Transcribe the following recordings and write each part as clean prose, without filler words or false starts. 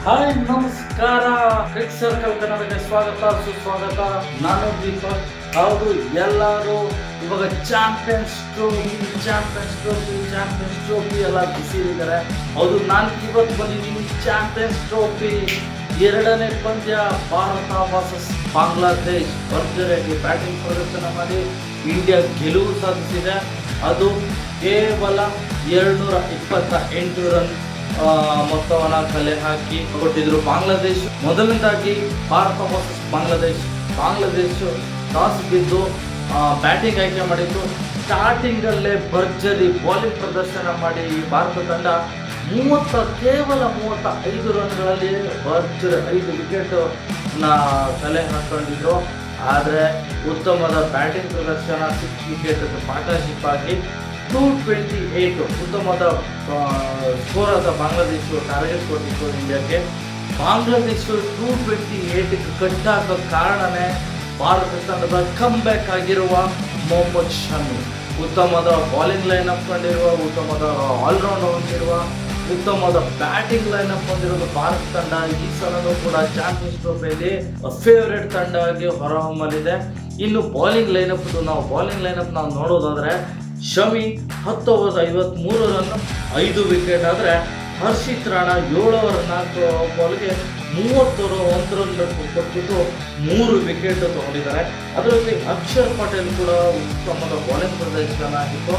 Hi ನಮಸ್ಕಾರ, ಕ್ರಿಕ್ circle ಕನ್ನಡಕ್ಕೆ ಸ್ವಾಗತ ಸುಸ್ವಾಗತ. ನಾನು ದೀಪಕ್. ಹೌದು, ಎಲ್ಲರೂ ಇವಾಗ ಚಾಂಪಿಯನ್ಸ್ ಟ್ರೋಫಿ ಎಲ್ಲ ಬಿಸಿಲಿದ್ದಾರೆ. ಹೌದು, ನಾನು ಇವತ್ತು ಬಂದಿದ್ದೀನಿ ಚಾಂಪಿಯನ್ಸ್ ಟ್ರೋಫಿ ಎರಡನೇ ಪಂದ್ಯ ಭಾರತ ವರ್ಸಸ್ ಬಾಂಗ್ಲಾದೇಶ್. ಭರ್ಜರಿಯಾಗಿ ಬ್ಯಾಟಿಂಗ್ ಪ್ರದರ್ಶನ ಮಾಡಿ ಇಂಡಿಯಾ ಗೆಲುವು ಸಾಧಿಸಿದೆ. ಅದು ಕೇವಲ 228 ರನ್ ಮೊತ್ತವನ್ನು ಕಲೆ ಹಾಕಿ ಕೊಟ್ಟಿದ್ರು ಬಾಂಗ್ಲಾದೇಶ್. ಮೊದಲನೇದಾಗಿ ಭಾರತ ವರ್ಸಸ್ ಬಾಂಗ್ಲಾದೇಶ್ ಟಾಸ್ ಗೆದ್ದು ಬ್ಯಾಟಿಂಗ್ ಆಯ್ಕೆ ಮಾಡಿತ್ತು. ಸ್ಟಾರ್ಟಿಂಗಲ್ಲೇ ಭರ್ಜರಿ ಬೌಲಿಂಗ್ ಪ್ರದರ್ಶನ ಮಾಡಿ ಭಾರತ ತಂಡ ಕೇವಲ 35 ರನ್ಗಳಲ್ಲಿ ಭರ್ಜರಿ 5 ವಿಕೆಟ್ ಕಲೆ ಹಾಕೊಂಡಿದ್ರು. ಆದರೆ ಉತ್ತಮದ ಬ್ಯಾಟಿಂಗ್ ಪ್ರದರ್ಶನ, 6 ವಿಕೆಟ್ ಪಾರ್ಟ್ನರ್ಶಿಪ್ ಆಗಿ 228 ಉತ್ತಮವಾದ ಸ್ಕೋರ್ ಆದ ಬಾಂಗ್ಲಾದೇಶ ಟಾರ್ಗೆಟ್ ಕೊಟ್ಟಿತ್ತು ಇಂಡಿಯಾಕ್ಕೆ. ಬಾಂಗ್ಲಾದೇಶ 228 ಕಟ್ಟಾಗೋ ಕಾರಣನೇ ಭಾರತ ತಂಡದ ಕಮ್ಬ್ಯಾಕ್ ಆಗಿರುವ ಮೊಹಮ್ಮದ್ ಶಮಿ. ಉತ್ತಮವಾದ ಬೌಲಿಂಗ್ ಲೈನಪ್ ಹೊಂದಿರುವ, ಉತ್ತಮವಾದ ಆಲ್ರೌಂಡ್ ಹೊಂದಿರುವ, ಉತ್ತಮವಾದ ಬ್ಯಾಟಿಂಗ್ ಲೈನಪ್ ಹೊಂದಿರುವ ಭಾರತ ತಂಡ ಈ ಸಲನೂ ಕೂಡ ಚಾಂಪಿಯನ್ಸ್ ಟ್ರೋಫಿಯಲ್ಲಿ ಫೇವರೇಟ್ ತಂಡ ಆಗಿ ಹೊರಹೊಮ್ಮಲಿದೆ. ಇನ್ನು ಬೌಲಿಂಗ್ ಲೈನಪ್ ನಾವು ನೋಡೋದಾದ್ರೆ, ಶಮಿ 10 ಓವರ್ 53 ರನ್ 5 ವಿಕೆಟ್. ಆದರೆ ಹರ್ಷಿತ್ ರಾಣಾ 7 ಓವರ್ 4 ಬಾಲ್ಗೆ 31 ರನ್ ಕೊಟ್ಬಿಟ್ಟು 3 ವಿಕೆಟ್ ತಗೊಂಡಿದ್ದಾರೆ. ಅದರಲ್ಲಿ ಅಕ್ಷರ್ ಪಟೇಲ್ ಕೂಡ ಉತ್ತಮದ ಬೌಲಿಂಗ್ ಪ್ರದರ್ಶನ ಆಗಿತ್ತು.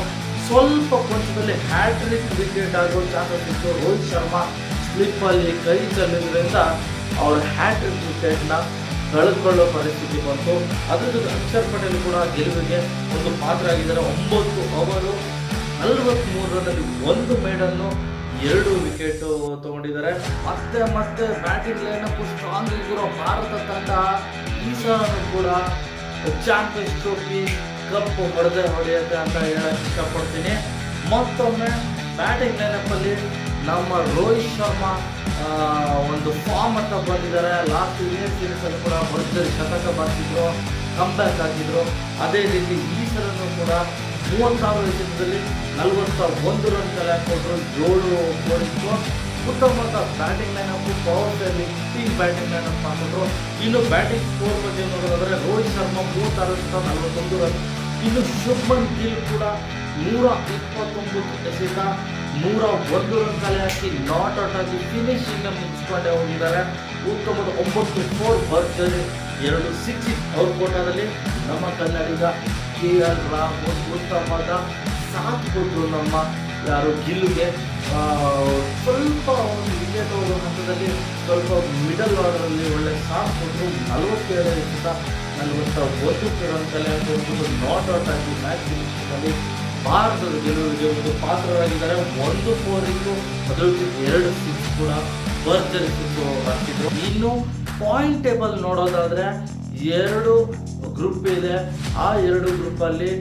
ಸ್ವಲ್ಪ ಪಂಚದಲ್ಲಿ ಹ್ಯಾಟ್ರಿಕ್ ವಿಕೆಟ್ ಆಗೋ ಚಾನ್ಸಸ್ ಇತ್ತು. ರೋಹಿತ್ ಶರ್ಮಾ ಸ್ಲಿಪ್ಪಲ್ಲಿ ಕೈ ಚೆಲ್ಲಿದ್ರಿಂದ ಅವ್ರ ಹ್ಯಾಟ್ರಿಕ್ ವಿಕೆಟ್ನ ಕಳೆದುಕೊಳ್ಳೋ ಪರಿಸ್ಥಿತಿ ಬಂತು. ಅದರ ಜೊತೆ ಅಕ್ಷರ್ ಪಟೇಲ್ ಕೂಡ ಗೆಲುವಿಗೆ ಒಂದು ಪಾತ್ರ ಆಗಿದ್ದಾರೆ. 9 ಓವರ್ 43 ರನ್ನಲ್ಲಿ 1 ಮೇಡನ್ನು 2 ವಿಕೆಟ್ ತಗೊಂಡಿದ್ದಾರೆ. ಮತ್ತೆ ಬ್ಯಾಟಿಂಗ್ ಲೈನಪ್ ಸ್ಟ್ರಾಂಗ್ ಆಗಿರೋ ಭಾರತ ತಂಡ ಈ ಸಲನೂ ಕೂಡ ಚಾಂಪಿಯನ್ಸ್ ಟ್ರೋಫಿ ಕಪ್ ಹೊಡೆಯುತ್ತೆ ಅಂತ ಹೇಳಕ್ಕೆ ಇಷ್ಟಪಡ್ತೀನಿ. ಮತ್ತೊಮ್ಮೆ ಬ್ಯಾಟಿಂಗ್ ಲೈನಪ್ಪಲ್ಲಿ ನಮ್ಮ ರೋಹಿತ್ ಶರ್ಮಾ ಒಂದು ಫಾರ್ಮ್ ಅಂತ ಬಂದಿದ್ದಾರೆ. ಲಾಸ್ಟ್ ಇಂಡಿಯನ್ ಸೀರೀಸ್ ಅಲ್ಲಿ ಕೂಡ ಭರ್ಜರಿ ಶತಕ ಬಾರಿಸಿದ್ರು, ಕಂಬ್ಯಾಕ್ ಆಗಿದ್ರು. ಅದೇ ರೀತಿ ಈ ಸಲನೂ ಕೂಡ 36 ಎಸೆತದಲ್ಲಿ 41 ರನ್ ಕಲೆ ಹಾಕಿದ್ರು, 7 ಓಡಿತ್ತು. ಉತ್ತಮವಾದ ಬ್ಯಾಟಿಂಗ್ ಲೈನಪ್, ಪವರ್ ಪ್ಲೇಲಿ ಟೀಮ್ ಬ್ಯಾಟಿಂಗ್ ಲೈನಪ್ ಹಾಕಿದ್ರು. ಇನ್ನು ಬ್ಯಾಟಿಂಗ್ ಸ್ಕೋರ್ ಬಗ್ಗೆ ನೋಡೋದಾದ್ರೆ, ರೋಹಿತ್ ಶರ್ಮಾ 36 ರನ್. ಇನ್ನು ಶುಭ್ಮನ್ ಗಿಲ್ ಕೂಡ 129 ಎಸೆತ 101 ರನ್ ಕಲೆ ಹಾಕಿ ನಾಟ್ ಔಟ್ ಆಗಿ ಫಿನಿಶಿಂಗ್ ಮುಗಿಸ್ಕೊಂಡೇ ಹೋಗಿದ್ದಾರೆ. ಉತ್ತಮದ 9 4 ಭರ್ಜರಿ 2 6 ಔಟ್ಪೋಟದಲ್ಲಿ ನಮ್ಮ ಕನ್ನಡಿಗ KL ರಾಹುಲ್ ಉತ್ತಮವಾದ ಸಾಥ್ ಕೊಟ್ಟರು. ನಮ್ಮ ಗಿಲ್ಗೆ ಸ್ವಲ್ಪ ಒಂದು ವಿಕೆಟ್ ಹೋಗೋ ಹಂತದಲ್ಲಿ ಸ್ವಲ್ಪ ಮಿಡಲ್ ಆರ್ಡರಲ್ಲಿ ಒಳ್ಳೆ ಸಾಥ್ ಕೊಟ್ಟರು. 47 ಎಸೆತ 41 ರನ್ ಕಲೆ ಹಾಕಿಕೊಂಡು ನಾಟ್ ಔಟ್ ಆಗಿ ಮ್ಯಾಚ್ ಫಿನಿಶಿಂಗಲ್ಲಿ ಭಾರತದ ಗೆಲುವಿಗೆ ಒಂದು ಪಾತ್ರರಾಗಿದ್ದಾರೆ. 1 4 ಇತ್ತು, ಅದರಲ್ಲಿ 2 6 ಕೂಡ ಭರ್ಜರಿ ಸಿಕ್ಕು ಹಾಕಿದ್ರು. ಇನ್ನು ಪಾಯಿಂಟ್ ಟೇಬಲ್ ನೋಡೋದಾದ್ರೆ 2 ಗ್ರೂಪ್ ಇದೆ. ಆ 2 ಗ್ರೂಪಲ್ಲಿ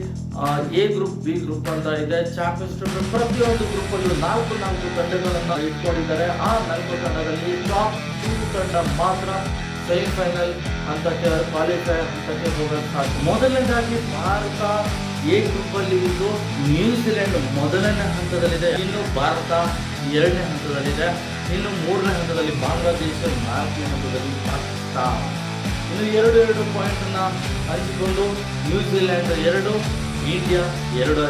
ಎ ಗ್ರೂಪ್, ಬಿ ಗ್ರೂಪ್ ಅಂತ ಇದೆ. ಚಾಂಪಿಯನ್ಸ್ ಟ್ರೋಫಿ ಪ್ರತಿಯೊಂದು ಗ್ರೂಪಲ್ಲೂ 4 ತಂಡಗಳನ್ನು ಇಟ್ಕೊಂಡಿದ್ದಾರೆ. ಆ 4 ತಂಡದಲ್ಲಿ ಟಾಪ್ 2 ತಂಡ ಮಾತ್ರ ಸೆಮಿಫೈನಲ್ ಹಂತಕ್ಕೆ ಕ್ವಾಲಿಫೈ ಹಂತಕ್ಕೆ ಹೋಗಕ್ಕೆ ಸಾಧ್ಯ. ಮೊದಲನೇದಾಗಿ ಭಾರತ ಎ ಗ್ರೂಪಲ್ಲಿ ಇದ್ದು ನ್ಯೂಜಿಲೆಂಡ್ ಮೊದಲನೇ ಹಂತದಲ್ಲಿದೆ. ಇನ್ನು ಭಾರತ 2ನೇ ಹಂತದಲ್ಲಿದೆ. ಇನ್ನು 3ನೇ ಹಂತದಲ್ಲಿ ಬಾಂಗ್ಲಾದೇಶ, 4ನೇ ಹಂತದಲ್ಲಿ ಪಾಕಿಸ್ತಾನ. ಇನ್ನು 2 ಪಾಯಿಂಟನ್ನು ಹಂಚಿಕೊಂಡು ನ್ಯೂಜಿಲೆಂಡ್ 2, ಇಂಡಿಯಾ 2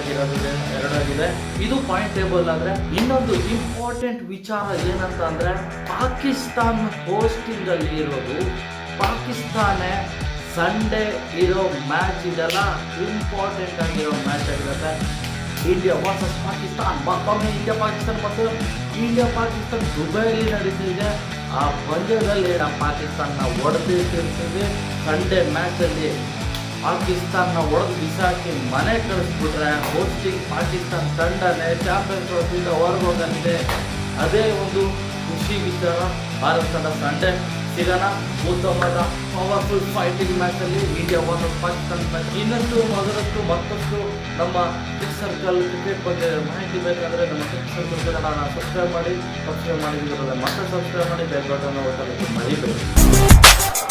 ಆಗಿದೆ. ಇದು ಪಾಯಿಂಟ್ ಟೇಬಲ್. ಆದರೆ ಇನ್ನೊಂದು ಇಂಪಾರ್ಟೆಂಟ್ ವಿಚಾರ ಏನಂತ ಅಂದರೆ, ಪಾಕಿಸ್ತಾನ ಹೋಸ್ಟಿಂಗ್ ಅಲ್ಲಿ ಇರೋದು. ಪಾಕಿಸ್ತಾನ ಸಂಡೇ ಇರೋ ಮ್ಯಾಚ್ ಇದೆಲ್ಲ ಇಂಪಾರ್ಟೆಂಟ್ ಆಗಿರೋ ಮ್ಯಾಚ್ ಆಗಿರುತ್ತೆ. India versus Pakistan. ಮತ್ತೊಮ್ಮೆ ಇಂಡಿಯಾ ಪಾಕಿಸ್ತಾನ ದುಬೈಲಿ ನಡೀತಿದೆ. ಆ ಪಂದ್ಯದಲ್ಲಿ ಪಾಕಿಸ್ತಾನ ಹೊಡೆದು ತಿರ್ಸಿದೆ. ಸಂಡೇ ಮ್ಯಾಚಲ್ಲಿ ಪಾಕಿಸ್ತಾನ ಹೊಡೆದು ಬಿಸಾಕಿ ಮನೆ ಕಳಿಸ್ಬಿಟ್ರೆ ಹೋಸ್ಟಿಂಗ್ ಪಾಕಿಸ್ತಾನ ತಂಡನೇ ಚಾಂಪಿಯನ್ಸ್ ಟ್ರೋಫಿಯಿಂದ ಹೊರಗೋಗಲಿದೆ. ಅದೇ ಒಂದು ಖುಷಿ ವಿಚಾರ. ಭಾರತ ತಂಡ ಸಂಡೇ ಸಿಗೋಣ ಉತ್ತಮವಾದ ಪವರ್ಫುಲ್ ಫೈಟಿಂಗ್ ಮ್ಯಾಚಲ್ಲಿ ಇಂಡಿಯಾ ವರ್ಸಸ್ ಪಾಕಿಸ್ತಾನ ಮ್ಯಾಚ್. ಇನ್ನಷ್ಟು ಮೊದಲಷ್ಟು ಮತ್ತಷ್ಟು ನಮ್ಮ ಕ್ರಿಕ್ ಸರ್ಕಲ್ ಕ್ರಿಕೆಟ್ ಬಗ್ಗೆ ಮಾಹಿತಿ ಬೇಕಾದರೆ ನಮ್ಮ ಕ್ರಿಕ್ ಸರ್ಕಲ್ ಕನ್ನಡ ಸಬ್ಸ್ಕ್ರೈಬ್ ಮಾಡಿ ಮತ್ತೆ ಸಬ್ಸ್ಕ್ರೈಬ್ ಮಾಡಿ, ಬೆಲ್ ಬಟನ್ ಒತ್ತಲು ಮರಿಬೇಡಿ.